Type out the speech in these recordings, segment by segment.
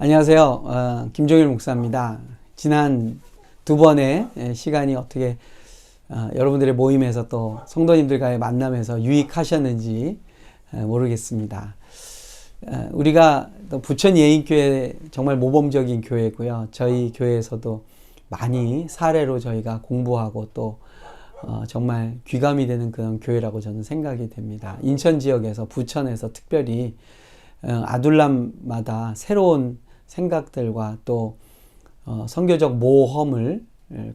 안녕하세요. 김종일 목사입니다. 지난 두 번의 시간이 어떻게 여러분들의 모임에서 또 성도님들과의 만남에서 유익하셨는지 모르겠습니다. 우리가 또 부천 예인교회 정말 모범적인 교회고요. 저희 교회에서도 많이 사례로 저희가 공부하고 또 정말 귀감이 되는 그런 교회라고 저는 생각이 됩니다. 인천 지역에서 부천에서 특별히 아둘람마다 새로운 생각들과 또 선교적 모험을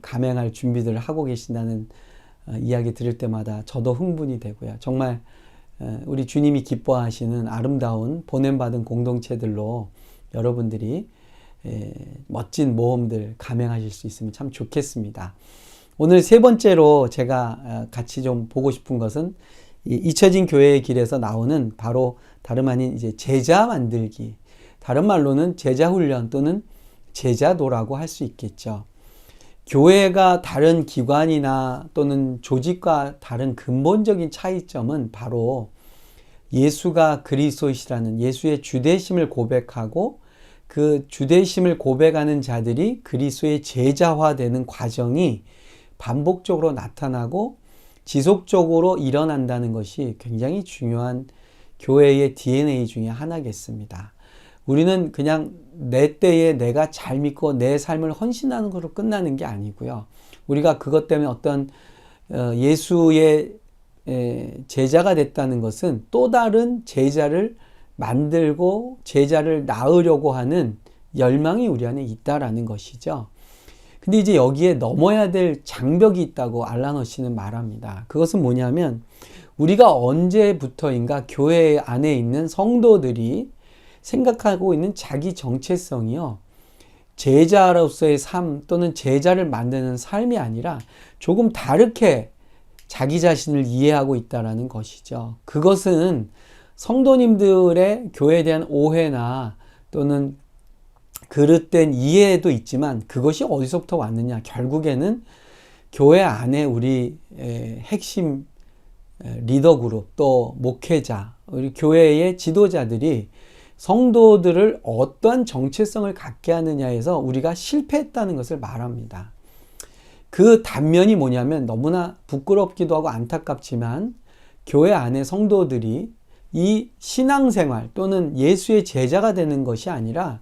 감행할 준비들을 하고 계신다는 이야기 들을 때마다 저도 흥분이 되고요. 정말 우리 주님이 기뻐하시는 아름다운 보냄받은 공동체들로 여러분들이 멋진 모험들 감행하실 수 있으면 참 좋겠습니다. 오늘 세 번째로 제가 같이 좀 보고 싶은 것은 잊혀진 교회의 길에서 나오는 바로 다름 아닌 이제 제자 만들기, 다른 말로는 제자 훈련 또는 제자도라고 할 수 있겠죠. 교회가 다른 기관이나 또는 조직과 다른 근본적인 차이점은 바로 예수가 그리스도이시라는 예수의 주되심을 고백하고 그 주되심을 고백하는 자들이 그리스도의 제자화되는 과정이 반복적으로 나타나고 지속적으로 일어난다는 것이 굉장히 중요한 교회의 DNA 중에 하나겠습니다. 우리는 그냥 내 때에 내가 잘 믿고 내 삶을 헌신하는 것으로 끝나는 게 아니고요. 우리가 그것 때문에 어떤 예수의 제자가 됐다는 것은 또 다른 제자를 만들고 제자를 낳으려고 하는 열망이 우리 안에 있다라는 것이죠. 근데 이제 여기에 넘어야 될 장벽이 있다고 알란 허시는 말합니다. 그것은 뭐냐면 우리가 언제부터인가 교회 안에 있는 성도들이 생각하고 있는 자기 정체성이요, 제자로서의 삶 또는 제자를 만드는 삶이 아니라 조금 다르게 자기 자신을 이해하고 있다는 것이죠. 그것은 성도님들의 교회에 대한 오해나 또는 그릇된 이해도 있지만 그것이 어디서부터 왔느냐, 결국에는 교회 안에 우리 핵심 리더 그룹 또 목회자, 우리 교회의 지도자들이 성도들을 어떠한 정체성을 갖게 하느냐에서 우리가 실패했다는 것을 말합니다. 그 단면이 뭐냐면 너무나 부끄럽기도 하고 안타깝지만 교회 안에 성도들이 이 신앙생활 또는 예수의 제자가 되는 것이 아니라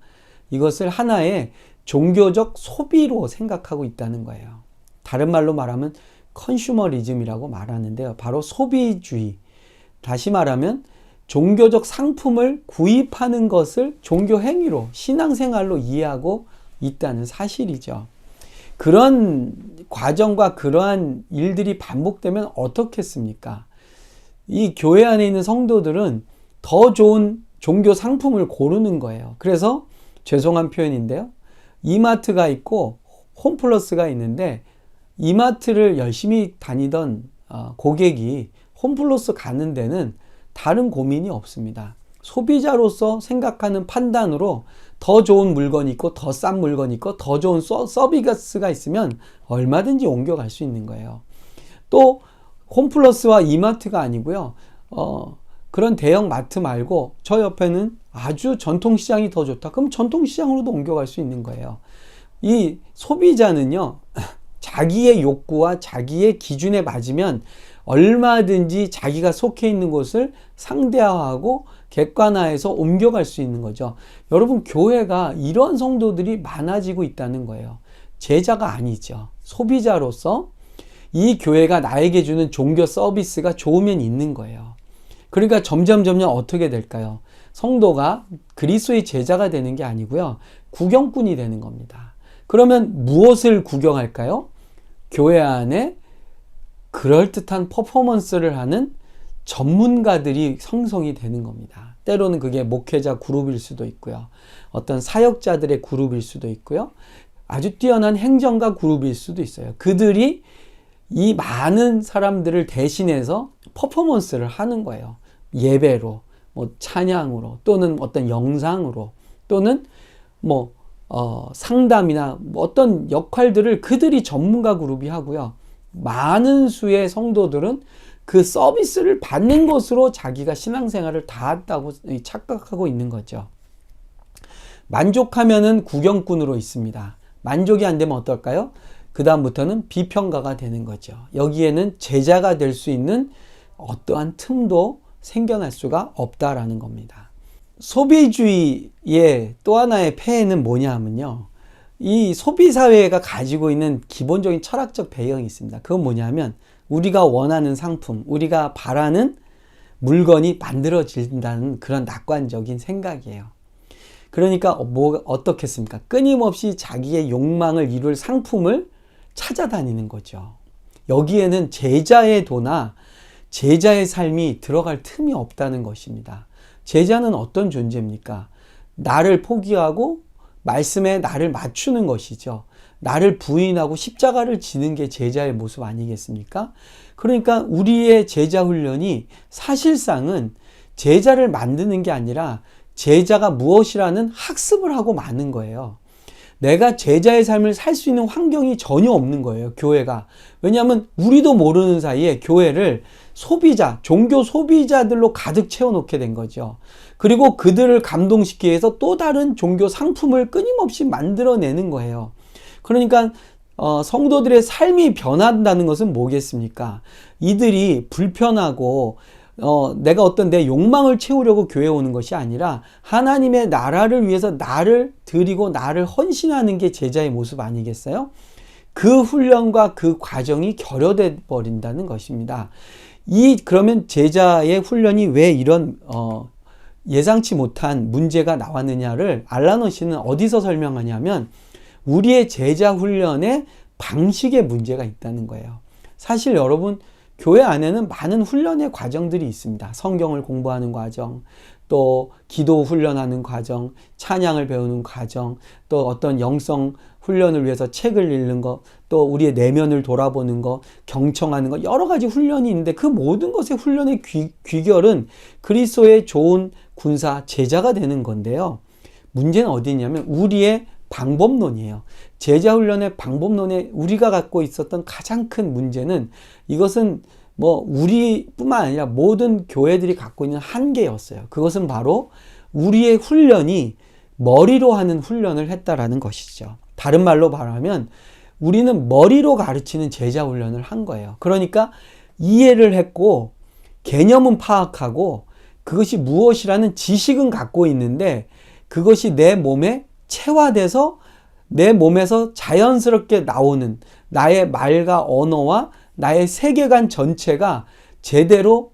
이것을 하나의 종교적 소비로 생각하고 있다는 거예요. 다른 말로 말하면 컨슈머리즘이라고 말하는데요. 바로 소비주의. 다시 말하면 종교적 상품을 구입하는 것을 종교 행위로, 신앙생활로 이해하고 있다는 사실이죠. 그런 과정과 그러한 일들이 반복되면 어떻겠습니까? 이 교회 안에 있는 성도들은 더 좋은 종교 상품을 고르는 거예요. 그래서 죄송한 표현인데요, 이마트가 있고 홈플러스가 있는데 이마트를 열심히 다니던 고객이 홈플러스 가는 데는 다른 고민이 없습니다. 소비자로서 생각하는 판단으로 더 좋은 물건이 있고 더 싼 물건이 있고 더 좋은 서비스가 있으면 얼마든지 옮겨갈 수 있는 거예요. 또 홈플러스와 이마트가 아니고요, 그런 대형 마트 말고 저 옆에는 아주 전통시장이 더 좋다. 그럼 전통시장으로도 옮겨갈 수 있는 거예요. 이 소비자는요, 자기의 욕구와 자기의 기준에 맞으면 얼마든지 자기가 속해 있는 곳을 상대화하고 객관화해서 옮겨갈 수 있는 거죠. 여러분, 교회가 이런 성도들이 많아지고 있다는 거예요. 제자가 아니죠. 소비자로서 이 교회가 나에게 주는 종교 서비스가 좋으면 있는 거예요. 그러니까 점점 어떻게 될까요? 성도가 그리스도의 제자가 되는 게 아니고요, 구경꾼이 되는 겁니다. 그러면 무엇을 구경할까요? 교회 안에 그럴듯한 퍼포먼스를 하는 전문가들이 형성이 되는 겁니다. 때로는 그게 목회자 그룹일 수도 있고요, 어떤 사역자들의 그룹일 수도 있고요, 아주 뛰어난 행정가 그룹일 수도 있어요. 그들이 이 많은 사람들을 대신해서 퍼포먼스를 하는 거예요. 예배로, 찬양으로, 또는 어떤 영상으로, 또는 상담이나 어떤 역할들을 그들이 전문가 그룹이 하고요, 많은 수의 성도들은 그 서비스를 받는 것으로 자기가 신앙생활을 다 했다고 착각하고 있는 거죠. 만족하면은 구경꾼으로 있습니다. 만족이 안 되면 어떨까요? 그 다음부터는 비평가가 되는 거죠. 여기에는 제자가 될 수 있는 어떠한 틈도 생겨날 수가 없다라는 겁니다. 소비주의의 또 하나의 폐해는 뭐냐 하면요, 이 소비사회가 가지고 있는 기본적인 철학적 배경이 있습니다. 그건 뭐냐면 우리가 원하는 상품, 우리가 바라는 물건이 만들어진다는 그런 낙관적인 생각이에요. 그러니까 어떻겠습니까? 끊임없이 자기의 욕망을 이룰 상품을 찾아다니는 거죠. 여기에는 제자의 도나 제자의 삶이 들어갈 틈이 없다는 것입니다. 제자는 어떤 존재입니까? 나를 포기하고 말씀에 나를 맞추는 것이죠. 나를 부인하고 십자가를 지는 게 제자의 모습 아니겠습니까? 그러니까 우리의 제자 훈련이 사실상은 제자를 만드는 게 아니라 제자가 무엇이라는 학습을 하고 마는 거예요. 내가 제자의 삶을 살 수 있는 환경이 전혀 없는 거예요, 교회가. 왜냐하면 우리도 모르는 사이에 교회를 소비자, 종교 소비자들로 가득 채워놓게 된 거죠. 그리고 그들을 감동시키기 위해서 또 다른 종교 상품을 끊임없이 만들어내는 거예요. 그러니까 성도들의 삶이 변한다는 것은 뭐겠습니까? 이들이 불편하고 내가 어떤 내 욕망을 채우려고 교회에 오는 것이 아니라 하나님의 나라를 위해서 나를 드리고 나를 헌신하는 게 제자의 모습 아니겠어요? 그 훈련과 그 과정이 결여돼 버린다는 것입니다. 그러면 제자의 훈련이 왜 이런 예상치 못한 문제가 나왔느냐를 알란 워시는 어디서 설명하냐면 우리의 제자 훈련의 방식에 문제가 있다는 거예요. 사실 여러분, 교회 안에는 많은 훈련의 과정들이 있습니다. 성경을 공부하는 과정, 또 기도 훈련하는 과정, 찬양을 배우는 과정, 또 어떤 영성 훈련을 위해서 책을 읽는 것, 또 우리의 내면을 돌아보는 것, 경청하는 것, 여러 가지 훈련이 있는데 그 모든 것의 훈련의 귀결은 그리스도의 좋은 군사, 제자가 되는 건데요. 문제는 어디 있냐면 우리의 방법론이에요. 제자 훈련의 방법론에 우리가 갖고 있었던 가장 큰 문제는 이것은 우리뿐만 아니라 모든 교회들이 갖고 있는 한계였어요. 그것은 바로 우리의 훈련이 머리로 하는 훈련을 했다라는 것이죠. 다른 말로 말하면 우리는 머리로 가르치는 제자 훈련을 한 거예요. 그러니까 이해를 했고 개념은 파악하고 그것이 무엇이라는 지식은 갖고 있는데 그것이 내 몸에 체화돼서 내 몸에서 자연스럽게 나오는 나의 말과 언어와 나의 세계관 전체가 제대로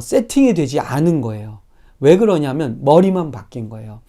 세팅이 되지 않은 거예요. 왜 그러냐면 머리만 바뀐 거예요.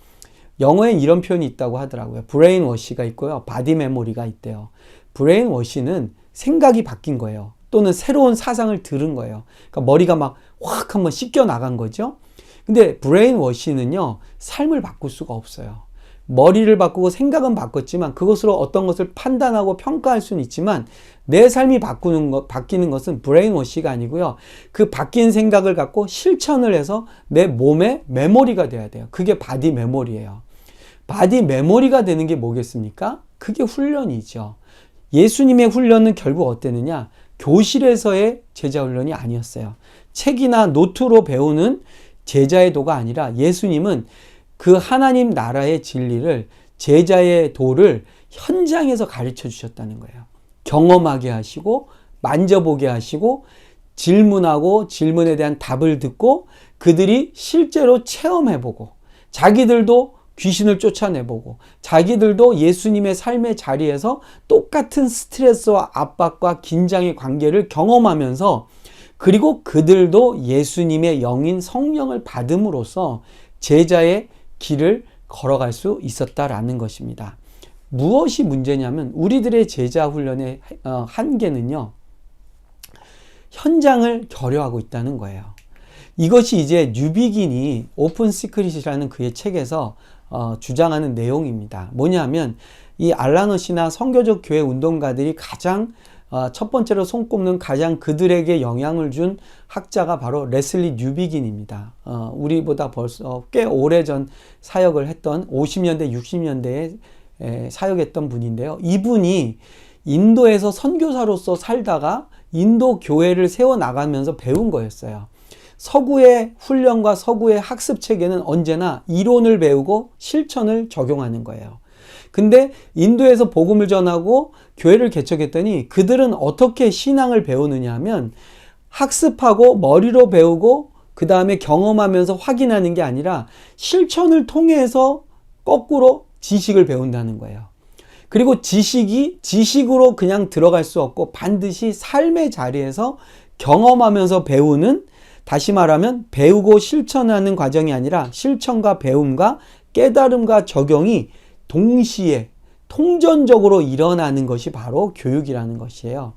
영어엔 이런 표현이 있다고 하더라고요. 브레인 워시가 있고요. 바디 메모리가 있대요. 브레인 워시는 생각이 바뀐 거예요. 또는 새로운 사상을 들은 거예요. 그러니까 머리가 막 확 한번 씻겨 나간 거죠. 근데 브레인 워시는요, 삶을 바꿀 수가 없어요. 머리를 바꾸고 생각은 바꿨지만 그것으로 어떤 것을 판단하고 평가할 수는 있지만 내 삶이 바뀌는 것은 브레인 워시가 아니고요. 그 바뀐 생각을 갖고 실천을 해서 내 몸의 메모리가 돼야 돼요. 그게 바디 메모리예요. 바디 메모리가 되는 게 뭐겠습니까? 그게 훈련이죠. 예수님의 훈련은 결국 어땠느냐? 교실에서의 제자 훈련이 아니었어요. 책이나 노트로 배우는 제자의 도가 아니라 예수님은 그 하나님 나라의 진리를, 제자의 도를 현장에서 가르쳐 주셨다는 거예요. 경험하게 하시고 만져보게 하시고 질문하고 질문에 대한 답을 듣고 그들이 실제로 체험해보고 자기들도 귀신을 쫓아내보고 자기들도 예수님의 삶의 자리에서 똑같은 스트레스와 압박과 긴장의 관계를 경험하면서 그리고 그들도 예수님의 영인 성령을 받음으로써 제자의 길을 걸어갈 수 있었다라는 것입니다. 무엇이 문제냐면 우리들의 제자 훈련의 한계는요, 현장을 결여하고 있다는 거예요. 이것이 이제 뉴비긴이 오픈 시크릿이라는 그의 책에서 주장하는 내용입니다. 뭐냐면 이 알란 워시나 선교적 교회 운동가들이 가장 첫 번째로 손꼽는 가장 그들에게 영향을 준 학자가 바로 레슬리 뉴비긴입니다. 우리보다 벌써 꽤 오래전 사역을 했던 50년대, 60년대에 사역했던 분인데요. 이분이 인도에서 선교사로서 살다가 인도 교회를 세워나가면서 배운 거였어요. 서구의 훈련과 서구의 학습 체계는 언제나 이론을 배우고 실천을 적용하는 거예요. 근데 인도에서 복음을 전하고 교회를 개척했더니 그들은 어떻게 신앙을 배우느냐 하면 학습하고 머리로 배우고 그 다음에 경험하면서 확인하는 게 아니라 실천을 통해서 거꾸로 지식을 배운다는 거예요. 그리고 지식이 지식으로 그냥 들어갈 수 없고 반드시 삶의 자리에서 경험하면서 배우는, 다시 말하면 배우고 실천하는 과정이 아니라 실천과 배움과 깨달음과 적용이 동시에 통전적으로 일어나는 것이 바로 교육이라는 것이에요.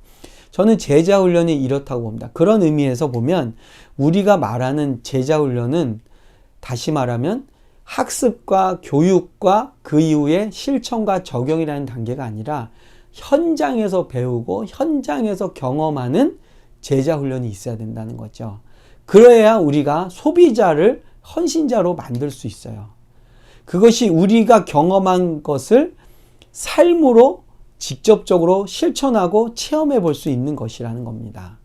저는 제자훈련이 이렇다고 봅니다. 그런 의미에서 보면 우리가 말하는 제자훈련은 다시 말하면 학습과 교육과 그 이후에 실천과 적용이라는 단계가 아니라 현장에서 배우고 현장에서 경험하는 제자훈련이 있어야 된다는 거죠. 그래야 우리가 소비자를 헌신자로 만들 수 있어요. 그것이 우리가 경험한 것을 삶으로 직접적으로 실천하고 체험해 볼 수 있는 것이라는 겁니다.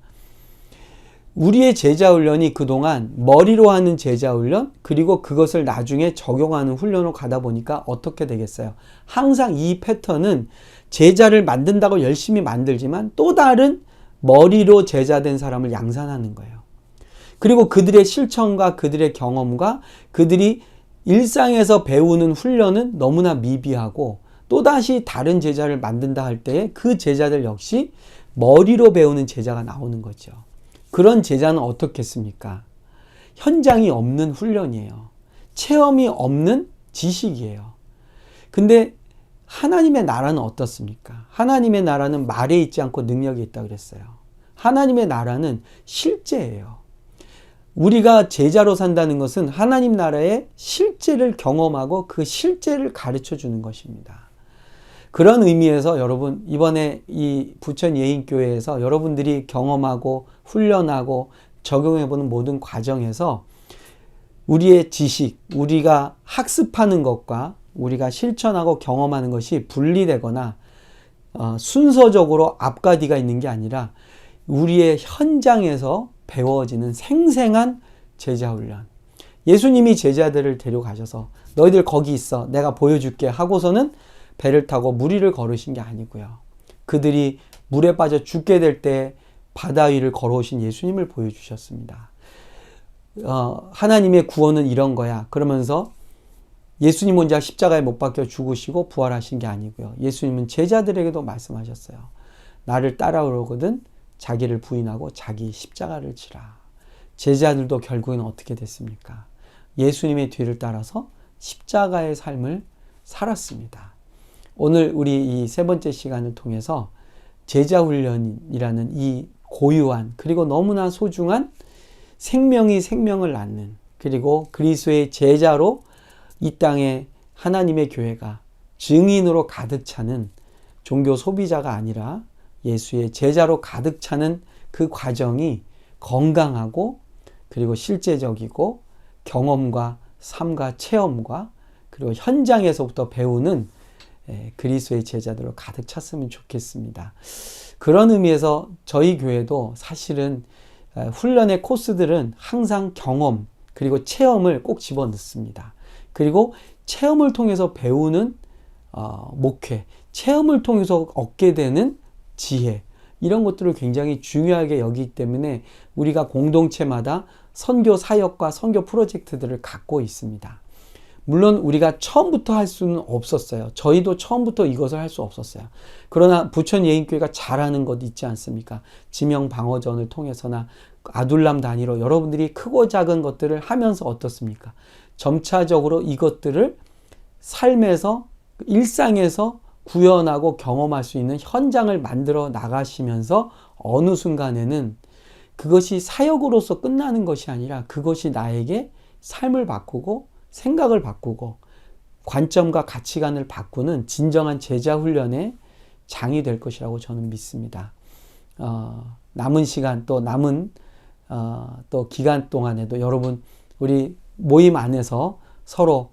우리의 제자훈련이 그동안 머리로 하는 제자훈련, 그리고 그것을 나중에 적용하는 훈련으로 가다 보니까 어떻게 되겠어요? 항상 이 패턴은 제자를 만든다고 열심히 만들지만 또 다른 머리로 제자된 사람을 양산하는 거예요. 그리고 그들의 실천과 그들의 경험과 그들이 일상에서 배우는 훈련은 너무나 미비하고 또다시 다른 제자를 만든다 할 때에 그 제자들 역시 머리로 배우는 제자가 나오는 거죠. 그런 제자는 어떻겠습니까? 현장이 없는 훈련이에요. 체험이 없는 지식이에요. 근데 하나님의 나라는 어떻습니까? 하나님의 나라는 말에 있지 않고 능력이 있다고 그랬어요. 하나님의 나라는 실제예요. 우리가 제자로 산다는 것은 하나님 나라의 실제를 경험하고 그 실제를 가르쳐 주는 것입니다. 그런 의미에서 여러분, 이번에 이 부천 예인교회에서 여러분들이 경험하고 훈련하고 적용해보는 모든 과정에서 우리의 지식, 우리가 학습하는 것과 우리가 실천하고 경험하는 것이 분리되거나 순서적으로 앞과 뒤가 있는 게 아니라 우리의 현장에서 배워지는 생생한 제자훈련. 예수님이 제자들을 데려가셔서 너희들 거기 있어, 내가 보여줄게 하고서는 배를 타고 물 위를 걸으신 게 아니고요. 그들이 물에 빠져 죽게 될 때 바다 위를 걸어오신 예수님을 보여주셨습니다. 하나님의 구원은 이런 거야 그러면서 예수님 혼자 십자가에 못 박혀 죽으시고 부활하신 게 아니고요. 예수님은 제자들에게도 말씀하셨어요. 나를 따라오거든 자기를 부인하고 자기 십자가를 지라. 제자들도 결국엔 어떻게 됐습니까? 예수님의 뒤를 따라서 십자가의 삶을 살았습니다. 오늘 우리 이 세 번째 시간을 통해서 제자훈련이라는 이 고유한 그리고 너무나 소중한 생명이 생명을 낳는, 그리고 그리스도의 제자로 이 땅에 하나님의 교회가 증인으로 가득 차는 종교 소비자가 아니라 예수의 제자로 가득 차는 그 과정이 건강하고 그리고 실제적이고 경험과 삶과 체험과 그리고 현장에서부터 배우는 그리스도의 제자들로 가득 찼으면 좋겠습니다. 그런 의미에서 저희 교회도 사실은 훈련의 코스들은 항상 경험 그리고 체험을 꼭 집어넣습니다. 그리고 체험을 통해서 배우는 목회, 체험을 통해서 얻게 되는 지혜, 이런 것들을 굉장히 중요하게 여기기 때문에 우리가 공동체마다 선교 사역과 선교 프로젝트들을 갖고 있습니다. 물론 우리가 처음부터 할 수는 없었어요. 저희도 처음부터 이것을 할 수 없었어요. 그러나 부천 예인교회가 잘하는 것 있지 않습니까? 지명 방어전을 통해서나 아둘람 단위로 여러분들이 크고 작은 것들을 하면서 어떻습니까? 점차적으로 이것들을 삶에서, 일상에서 구현하고 경험할 수 있는 현장을 만들어 나가시면서 어느 순간에는 그것이 사역으로서 끝나는 것이 아니라 그것이 나에게 삶을 바꾸고 생각을 바꾸고 관점과 가치관을 바꾸는 진정한 제자훈련의 장이 될 것이라고 저는 믿습니다. 남은 시간 또 남은 또 기간 동안에도 여러분 우리 모임 안에서 서로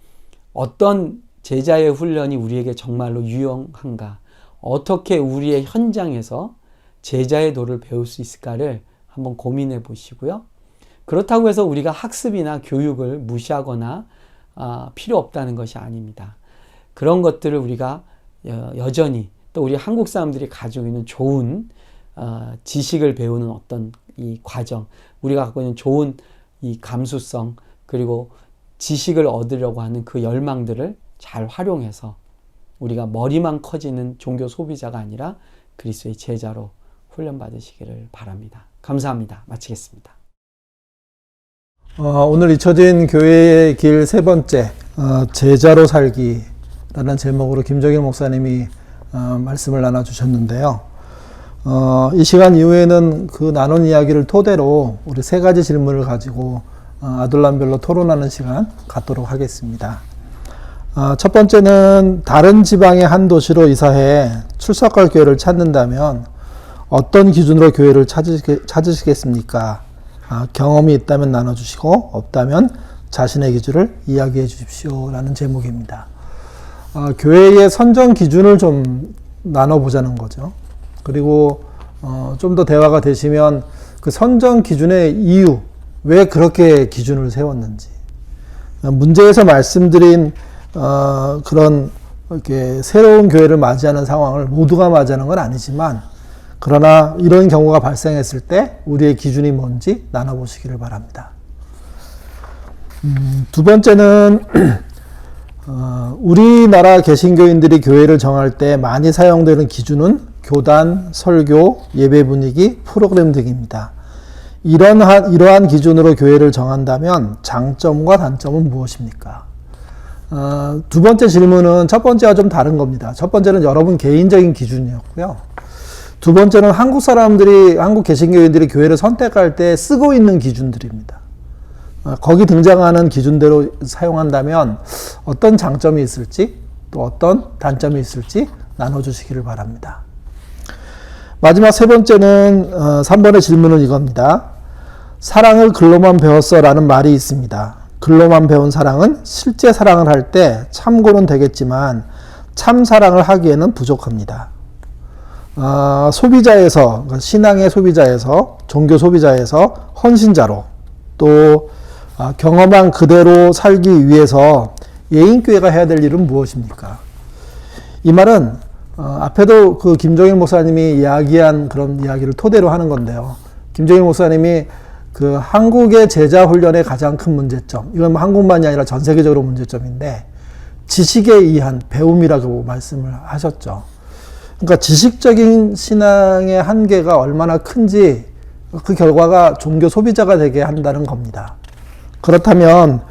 어떤 제자의 훈련이 우리에게 정말로 유용한가, 어떻게 우리의 현장에서 제자의 도를 배울 수 있을까를 한번 고민해 보시고요. 그렇다고 해서 우리가 학습이나 교육을 무시하거나 필요 없다는 것이 아닙니다. 그런 것들을 우리가 여전히 또 우리 한국 사람들이 가지고 있는 좋은 지식을 배우는 어떤 이 과정, 우리가 갖고 있는 좋은 이 감수성, 그리고 지식을 얻으려고 하는 그 열망들을 잘 활용해서 우리가 머리만 커지는 종교 소비자가 아니라 그리스도의 제자로 훈련받으시기를 바랍니다. 감사합니다. 마치겠습니다. 오늘 잊혀진 교회의 길 세 번째, 제자로 살기라는 제목으로 김정일 목사님이 말씀을 나눠주셨는데요. 이 시간 이후에는 그 나눈 이야기를 토대로 우리 세 가지 질문을 가지고 아둘람별로 토론하는 시간 갖도록 하겠습니다. 첫 번째는 다른 지방의 한 도시로 이사해 출석할 교회를 찾는다면 어떤 기준으로 교회를 찾으시겠습니까? 경험이 있다면 나눠주시고 없다면 자신의 기준을 이야기해 주십시오 라는 제목입니다. 교회의 선정 기준을 좀 나눠보자는 거죠. 그리고 좀 더 대화가 되시면 그 선정 기준의 이유, 왜 그렇게 기준을 세웠는지, 문제에서 말씀드린 그런 이렇게 새로운 교회를 맞이하는 상황을 모두가 맞이하는 건 아니지만, 그러나 이런 경우가 발생했을 때 우리의 기준이 뭔지 나눠보시기를 바랍니다. 두 번째는 우리나라 개신교인들이 교회를 정할 때 많이 사용되는 기준은 교단, 설교, 예배 분위기, 프로그램 등입니다. 이러한 기준으로 교회를 정한다면 장점과 단점은 무엇입니까? 두 번째 질문은 첫 번째와 좀 다른 겁니다. 첫 번째는 여러분 개인적인 기준이었고요. 두 번째는 한국 개신교인들이 교회를 선택할 때 쓰고 있는 기준들입니다. 거기 등장하는 기준대로 사용한다면 어떤 장점이 있을지 또 어떤 단점이 있을지 나눠주시기를 바랍니다. 마지막 세 번째는 3번의 질문은 이겁니다. 사랑을 글로만 배웠어 라는 말이 있습니다. 글로만 배운 사랑은 실제 사랑을 할 때 참고는 되겠지만 참 사랑을 하기에는 부족합니다. 소비자에서, 신앙의 소비자에서, 종교 소비자에서 헌신자로, 또 경험한 그대로 살기 위해서 예인교회가 해야 될 일은 무엇입니까? 이 말은 앞에도 그 김종일 목사님이 이야기한 그런 이야기를 토대로 하는 건데요. 김종일 목사님이 그 한국의 제자 훈련의 가장 큰 문제점, 이건 한국만이 아니라 전 세계적으로 문제점인데, 지식에 의한 배움이라고 말씀을 하셨죠. 그러니까 지식적인 신앙의 한계가 얼마나 큰지 그 결과가 종교 소비자가 되게 한다는 겁니다. 그렇다면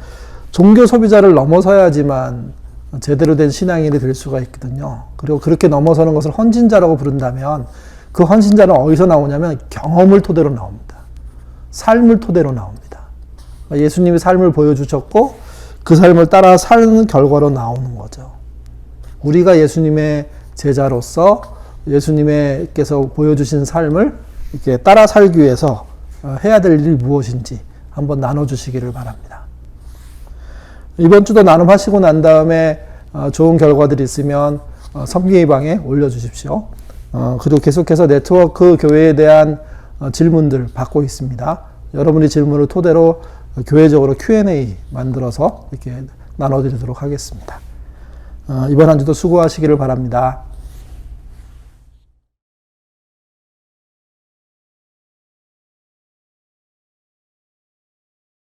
종교 소비자를 넘어서야지만 제대로 된 신앙인이 될 수가 있거든요. 그리고 그렇게 넘어서는 것을 헌신자라고 부른다면 그 헌신자는 어디서 나오냐면 경험을 토대로 나옵니다. 삶을 토대로 나옵니다. 예수님이 삶을 보여주셨고 그 삶을 따라 사는 결과로 나오는 거죠. 우리가 예수님의 제자로서 예수님께서 보여주신 삶을 이렇게 따라 살기 위해서 해야 될 일이 무엇인지 한번 나눠주시기를 바랍니다. 이번 주도 나눔하시고 난 다음에 좋은 결과들이 있으면 섬기의 방에 올려주십시오. 그리고 계속해서 네트워크 교회에 대한 질문들 받고 있습니다. 여러분의 질문을 토대로 교회적으로 Q&A 만들어서 이렇게 나눠드리도록 하겠습니다. 이번 한 주도 수고하시기를 바랍니다.